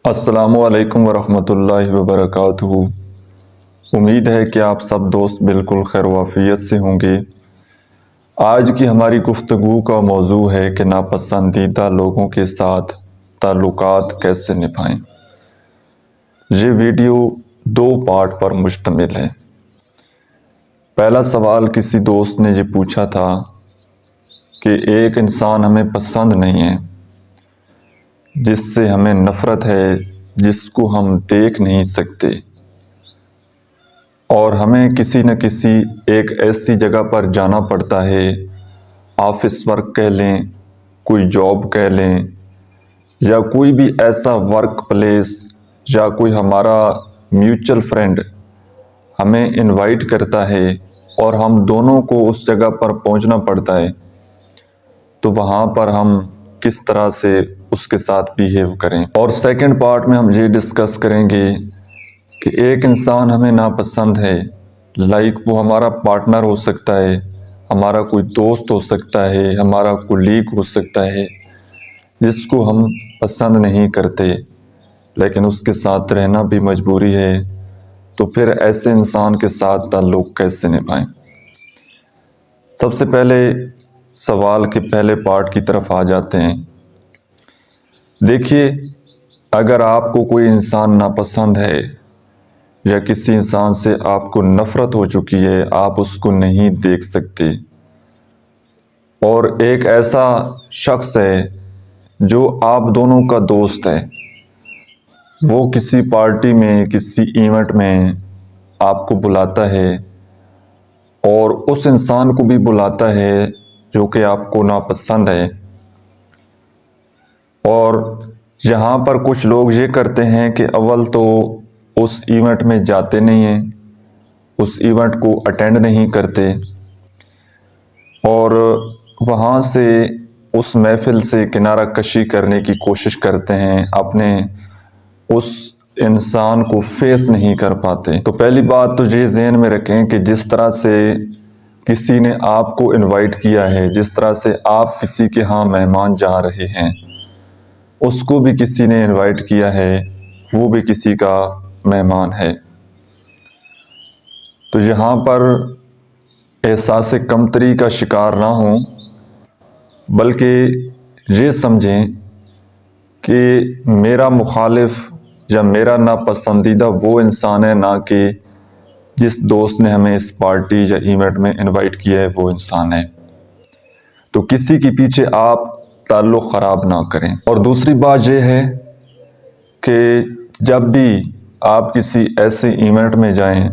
السلام علیکم ورحمۃ اللہ وبرکاتہ۔ امید ہے کہ آپ سب دوست بالکل خیر و عافیت سے ہوں گے۔ آج کی ہماری گفتگو کا موضوع ہے کہ ناپسندیدہ لوگوں کے ساتھ تعلقات کیسے نبھائیں۔ یہ ویڈیو 2 پارٹ پر مشتمل ہے۔ پہلا سوال کسی دوست نے یہ پوچھا تھا کہ ایک انسان ہمیں پسند نہیں ہے، جس سے ہمیں نفرت ہے، جس کو ہم دیکھ نہیں سکتے، اور ہمیں کسی نہ کسی ایک ایسی جگہ پر جانا پڑتا ہے، آفس ورک کہہ لیں، کوئی جاب کہہ لیں، یا کوئی بھی ایسا ورک پلیس، یا کوئی ہمارا میوچل فرینڈ ہمیں انوائٹ کرتا ہے اور ہم دونوں کو اس جگہ پر پہنچنا پڑتا ہے، تو وہاں پر ہم کس طرح سے اس کے ساتھ بیہیو کریں۔ اور سیکنڈ پارٹ میں ہم یہ ڈسکس کریں گے کہ ایک انسان ہمیں ناپسند ہے، لائک وہ ہمارا پارٹنر ہو سکتا ہے، ہمارا کوئی دوست ہو سکتا ہے، ہمارا کولیگ ہو سکتا ہے، جس کو ہم پسند نہیں کرتے لیکن اس کے ساتھ رہنا بھی مجبوری ہے، تو پھر ایسے انسان کے ساتھ تعلق کیسے نبھائیں۔ سب سے پہلے سوال کے پہلے پارٹ کی طرف آ جاتے ہیں۔ دیکھیے، اگر آپ کو کوئی انسان ناپسند ہے یا کسی انسان سے آپ کو نفرت ہو چکی ہے، آپ اس کو نہیں دیکھ سکتے، اور ایک ایسا شخص ہے جو آپ دونوں کا دوست ہے، وہ کسی پارٹی میں، کسی ایونٹ میں آپ کو بلاتا ہے، اور اس انسان کو بھی بلاتا ہے جو کہ آپ کو ناپسند ہے، اور یہاں پر کچھ لوگ یہ کرتے ہیں کہ اول تو اس ایونٹ میں جاتے نہیں ہیں، اس ایونٹ کو اٹینڈ نہیں کرتے، اور وہاں سے اس محفل سے کنارہ کشی کرنے کی کوشش کرتے ہیں، اپنے اس انسان کو فیس نہیں کر پاتے۔ تو پہلی بات تو یہ ذہن میں رکھیں کہ جس طرح سے کسی نے آپ کو انوائٹ کیا ہے، جس طرح سے آپ کسی کے ہاں مہمان جا رہے ہیں، اس کو بھی کسی نے انوائٹ کیا ہے، وہ بھی کسی کا مہمان ہے۔ تو یہاں پر احساس کمتری کا شکار نہ ہوں، بلکہ یہ سمجھیں کہ میرا مخالف یا میرا ناپسندیدہ وہ انسان ہے، نہ کہ جس دوست نے ہمیں اس پارٹی یا ایونٹ میں انوائٹ کیا ہے وہ انسان ہے۔ تو کسی کے پیچھے آپ تعلق خراب نہ کریں۔ اور دوسری بات یہ ہے کہ جب بھی آپ کسی ایسے ایونٹ میں جائیں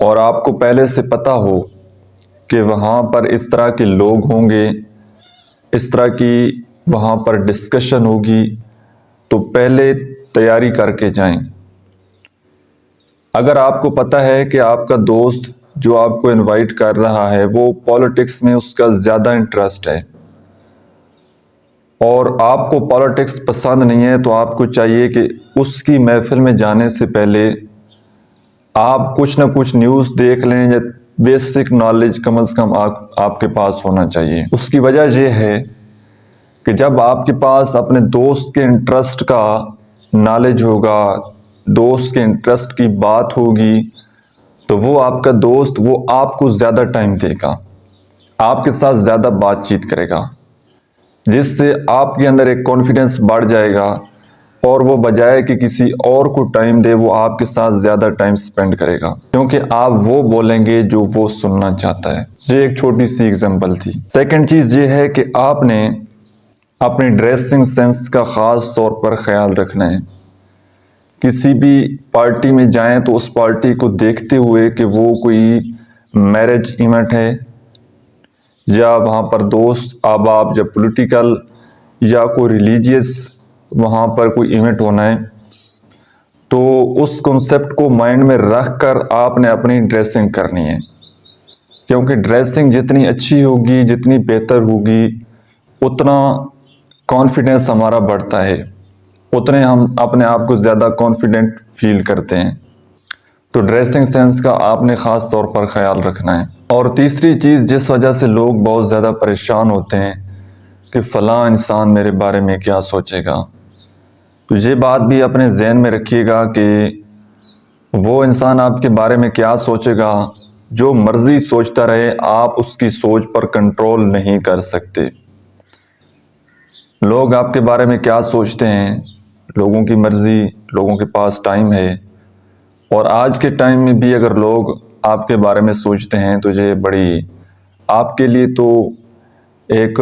اور آپ کو پہلے سے پتہ ہو کہ وہاں پر اس طرح کے لوگ ہوں گے، اس طرح کی وہاں پر ڈسکشن ہوگی، تو پہلے تیاری کر کے جائیں۔ اگر آپ کو پتہ ہے کہ آپ کا دوست جو آپ کو انوائٹ کر رہا ہے وہ پالیٹکس میں اس کا زیادہ انٹرسٹ ہے، اور آپ کو پالیٹکس پسند نہیں ہے، تو آپ کو چاہیے کہ اس کی محفل میں جانے سے پہلے آپ کچھ نہ کچھ نیوز دیکھ لیں، یا بیسک نالج کم از کم آپ کے پاس ہونا چاہیے۔ اس کی وجہ یہ ہے کہ جب آپ کے پاس اپنے دوست کے انٹرسٹ کا نالج ہوگا، دوست کے انٹرسٹ کی بات ہوگی، تو وہ آپ کا دوست وہ آپ کو زیادہ ٹائم دے گا، آپ کے ساتھ زیادہ بات چیت کرے گا، جس سے آپ کے اندر ایک کانفیڈنس بڑھ جائے گا، اور وہ بجائے کہ کسی اور کو ٹائم دے، وہ آپ کے ساتھ زیادہ ٹائم سپینڈ کرے گا، کیونکہ آپ وہ بولیں گے جو وہ سننا چاہتا ہے۔ یہ ایک چھوٹی سی ایگزامپل تھی۔ سیکنڈ چیز یہ ہے کہ آپ نے اپنی ڈریسنگ سینس کا خاص طور پر خیال رکھنا ہے۔ کسی بھی پارٹی میں جائیں تو اس پارٹی کو دیکھتے ہوئے کہ وہ کوئی میرج ایونٹ ہے، یا وہاں پر دوست احباب، یا پولیٹیکل یا کوئی ریلیجیس وہاں پر کوئی ایونٹ ہونا ہے، تو اس کنسپٹ کو مائنڈ میں رکھ کر آپ نے اپنی ڈریسنگ کرنی ہے، کیونکہ ڈریسنگ جتنی اچھی ہوگی، جتنی بہتر ہوگی، اتنا کانفیڈنس ہمارا بڑھتا ہے، اتنے ہم اپنے آپ کو زیادہ کانفیڈنٹ فیل کرتے ہیں۔ تو ڈریسنگ سینس کا آپ نے خاص طور پر خیال رکھنا ہے۔ اور تیسری چیز جس وجہ سے لوگ بہت زیادہ پریشان ہوتے ہیں کہ فلاں انسان میرے بارے میں کیا سوچے گا، تو یہ بات بھی اپنے ذہن میں رکھیے گا کہ وہ انسان آپ کے بارے میں کیا سوچے گا، جو مرضی سوچتا رہے، آپ اس کی سوچ پر کنٹرول نہیں کر سکتے۔ لوگ آپ کے بارے میں کیا سوچتے ہیں، لوگوں کی مرضی، لوگوں کے پاس ٹائم ہے، اور آج کے ٹائم میں بھی اگر لوگ آپ کے بارے میں سوچتے ہیں تو یہ بڑی آپ کے لیے تو ایک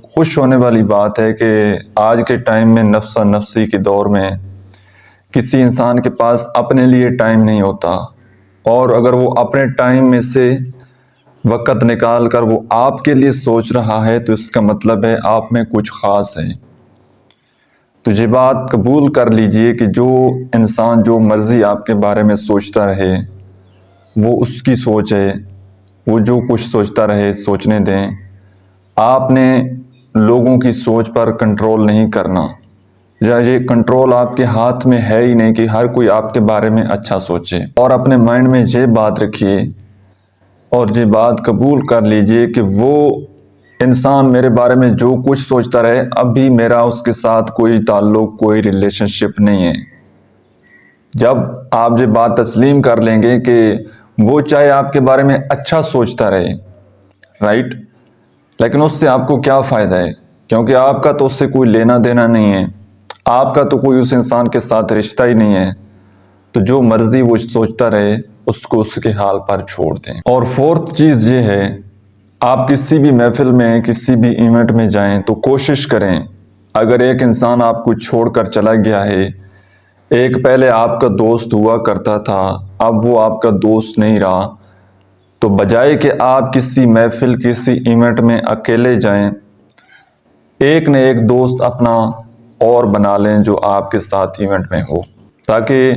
خوش ہونے والی بات ہے کہ آج کے ٹائم میں نفسا نفسی کے دور میں کسی انسان کے پاس اپنے لیے ٹائم نہیں ہوتا، اور اگر وہ اپنے ٹائم میں سے وقت نکال کر وہ آپ کے لیے سوچ رہا ہے تو اس کا مطلب ہے آپ میں کچھ خاص ہے۔ تو یہ بات قبول کر لیجئے کہ جو انسان جو مرضی آپ کے بارے میں سوچتا رہے وہ اس کی سوچ ہے، وہ جو کچھ سوچتا رہے سوچنے دیں۔ آپ نے لوگوں کی سوچ پر کنٹرول نہیں کرنا، یا یہ کنٹرول آپ کے ہاتھ میں ہے ہی نہیں کہ ہر کوئی آپ کے بارے میں اچھا سوچے۔ اور اپنے مائنڈ میں یہ بات رکھیے اور یہ بات قبول کر لیجئے کہ وہ انسان میرے بارے میں جو کچھ سوچتا رہے، ابھی میرا اس کے ساتھ کوئی تعلق، کوئی ریلیشن شپ نہیں ہے۔ جب آپ یہ بات تسلیم کر لیں گے کہ وہ چاہے آپ کے بارے میں اچھا سوچتا رہے، رائٹ، لیکن اس سے آپ کو کیا فائدہ ہے، کیونکہ آپ کا تو اس سے کوئی لینا دینا نہیں ہے، آپ کا تو کوئی اس انسان کے ساتھ رشتہ ہی نہیں ہے۔ تو جو مرضی وہ سوچتا رہے، اس کو اس کے حال پر چھوڑ دیں۔ اور فورتھ چیز یہ ہے، آپ کسی بھی محفل میں، کسی بھی ایونٹ میں جائیں تو کوشش کریں، اگر ایک انسان آپ کو چھوڑ کر چلا گیا ہے، ایک پہلے آپ کا دوست ہوا کرتا تھا، اب وہ آپ کا دوست نہیں رہا، تو بجائے کہ آپ کسی محفل، کسی ایونٹ میں اکیلے جائیں، ایک نہ ایک دوست اپنا اور بنا لیں جو آپ کے ساتھ ایونٹ میں ہو، تاکہ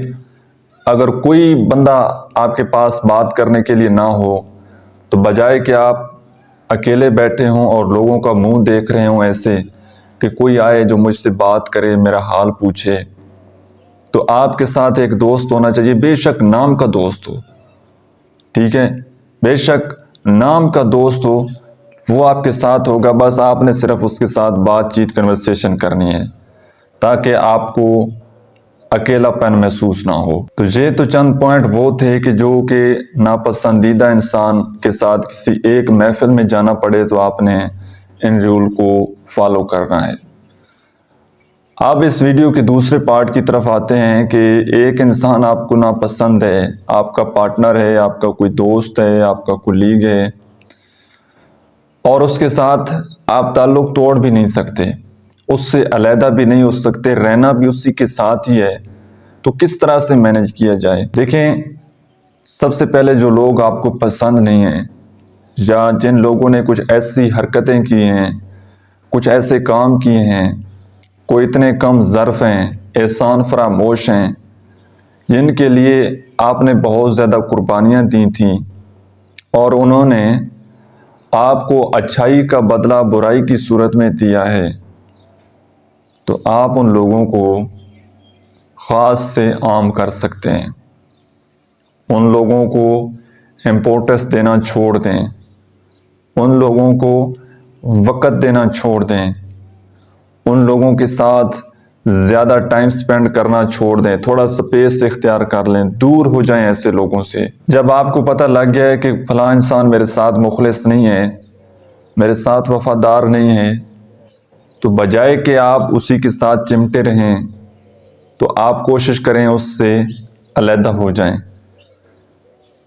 اگر کوئی بندہ آپ کے پاس بات کرنے کے لیے نہ ہو تو بجائے کہ آپ اکیلے بیٹھے ہوں اور لوگوں کا منہ دیکھ رہے ہوں ایسے کہ کوئی آئے جو مجھ سے بات کرے، میرا حال پوچھے، تو آپ کے ساتھ ایک دوست ہونا چاہیے، بے شک نام کا دوست ہو، ٹھیک ہے، بے شک نام کا دوست ہو، وہ آپ کے ساتھ ہوگا، بس آپ نے صرف اس کے ساتھ بات چیت، کنورسیشن کرنی ہے، تاکہ آپ کو اکیلا پن محسوس نہ ہو۔ تو یہ تو چند پوائنٹ وہ تھے کہ جو کہ ناپسندیدہ انسان کے ساتھ کسی ایک محفل میں جانا پڑے تو آپ نے ان رول کو فالو کرنا ہے۔ اب اس ویڈیو کے دوسرے پارٹ کی طرف آتے ہیں کہ ایک انسان آپ کو ناپسند ہے، آپ کا پارٹنر ہے، آپ کا کوئی دوست ہے، آپ کا کولیگ ہے، اور اس کے ساتھ آپ تعلق توڑ بھی نہیں سکتے، اس سے علیحدہ بھی نہیں ہو سکتے، رہنا بھی اسی کے ساتھ ہی ہے، تو کس طرح سے مینج کیا جائے؟ دیکھیں، سب سے پہلے جو لوگ آپ کو پسند نہیں ہیں، یا جن لوگوں نے کچھ ایسی حرکتیں کی ہیں، کچھ ایسے کام کیے ہیں، کوئی اتنے کم ظرف ہیں، احسان فراموش ہیں، جن کے لیے آپ نے بہت زیادہ قربانیاں دی تھیں، اور انہوں نے آپ کو اچھائی کا بدلہ برائی کی صورت میں دیا ہے، تو آپ ان لوگوں کو خاص سے عام کر سکتے ہیں، ان لوگوں کو امپورٹنس دینا چھوڑ دیں، ان لوگوں کو وقت دینا چھوڑ دیں، ان لوگوں کے ساتھ زیادہ ٹائم سپینڈ کرنا چھوڑ دیں، تھوڑا سپیس اختیار کر لیں، دور ہو جائیں ایسے لوگوں سے۔ جب آپ کو پتہ لگ گیا ہے کہ فلاں انسان میرے ساتھ مخلص نہیں ہے، میرے ساتھ وفادار نہیں ہے، تو بجائے کہ آپ اسی کے ساتھ چمٹے رہیں، تو آپ کوشش کریں اس سے علیحدہ ہو جائیں،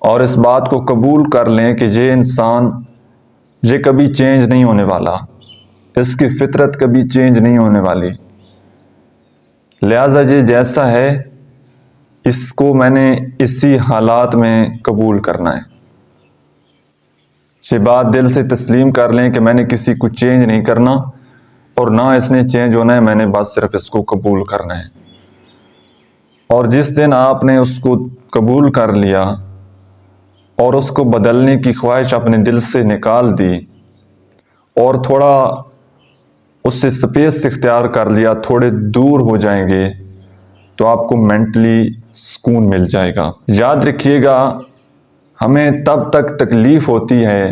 اور اس بات کو قبول کر لیں کہ یہ انسان، یہ کبھی چینج نہیں ہونے والا، اس کی فطرت کبھی چینج نہیں ہونے والی، لہٰذا یہ جیسا ہے اس کو میں نے اسی حالات میں قبول کرنا ہے۔ یہ بات دل سے تسلیم کر لیں کہ میں نے کسی کو چینج نہیں کرنا، اور نہ اس نے چینج ہونا ہے، میں نے بس صرف اس کو قبول کرنا ہے۔ اور جس دن آپ نے اس کو قبول کر لیا اور اس کو بدلنے کی خواہش اپنے دل سے نکال دی، اور تھوڑا اس سے سپیس اختیار کر لیا، تھوڑے دور ہو جائیں گے، تو آپ کو مینٹلی سکون مل جائے گا۔ یاد رکھیے گا، ہمیں تب تک تکلیف ہوتی ہے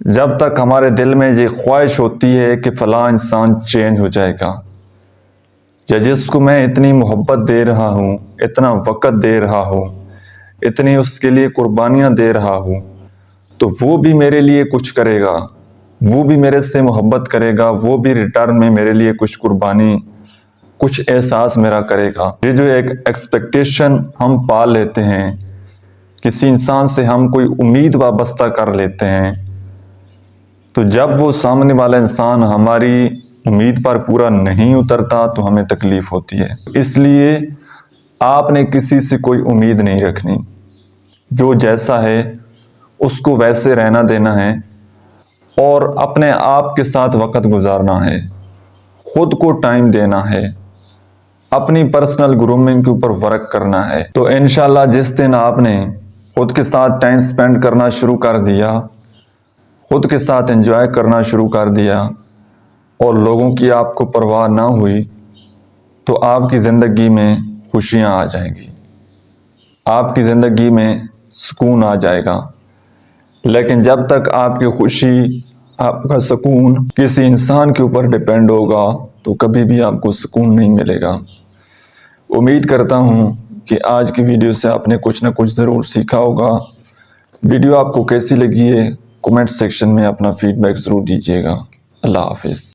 جب تک ہمارے دل میں یہ خواہش ہوتی ہے کہ فلاں انسان چینج ہو جائے گا، یا جس کو میں اتنی محبت دے رہا ہوں، اتنا وقت دے رہا ہوں، اتنی اس کے لیے قربانیاں دے رہا ہوں، تو وہ بھی میرے لیے کچھ کرے گا، وہ بھی میرے سے محبت کرے گا، وہ بھی ریٹرن میں میرے لیے کچھ قربانی، کچھ احساس میرا کرے گا۔ یہ جو ایک ایکسپیکٹیشن ہم پال لیتے ہیں، کسی انسان سے ہم کوئی امید وابستہ کر لیتے ہیں، تو جب وہ سامنے والا انسان ہماری امید پر پورا نہیں اترتا تو ہمیں تکلیف ہوتی ہے۔ اس لیے آپ نے کسی سے کوئی امید نہیں رکھنی، جو جیسا ہے اس کو ویسے رہنا دینا ہے، اور اپنے آپ کے ساتھ وقت گزارنا ہے، خود کو ٹائم دینا ہے، اپنی پرسنل گرومنگ کے اوپر ورک کرنا ہے۔ تو انشاءاللہ جس دن آپ نے خود کے ساتھ ٹائم سپینڈ کرنا شروع کر دیا، خود کے ساتھ انجوائے کرنا شروع کر دیا، اور لوگوں کی آپ کو پرواہ نہ ہوئی، تو آپ کی زندگی میں خوشیاں آ جائیں گی، آپ کی زندگی میں سکون آ جائے گا۔ لیکن جب تک آپ کی خوشی، آپ کا سکون کسی انسان کے اوپر ڈیپینڈ ہوگا تو کبھی بھی آپ کو سکون نہیں ملے گا۔ امید کرتا ہوں کہ آج کی ویڈیو سے آپ نے کچھ نہ کچھ ضرور سیکھا ہوگا۔ ویڈیو آپ کو کیسی لگی ہے کمنٹ سیکشن میں اپنا فیڈ بیک ضرور دیجیے گا۔ اللہ حافظ۔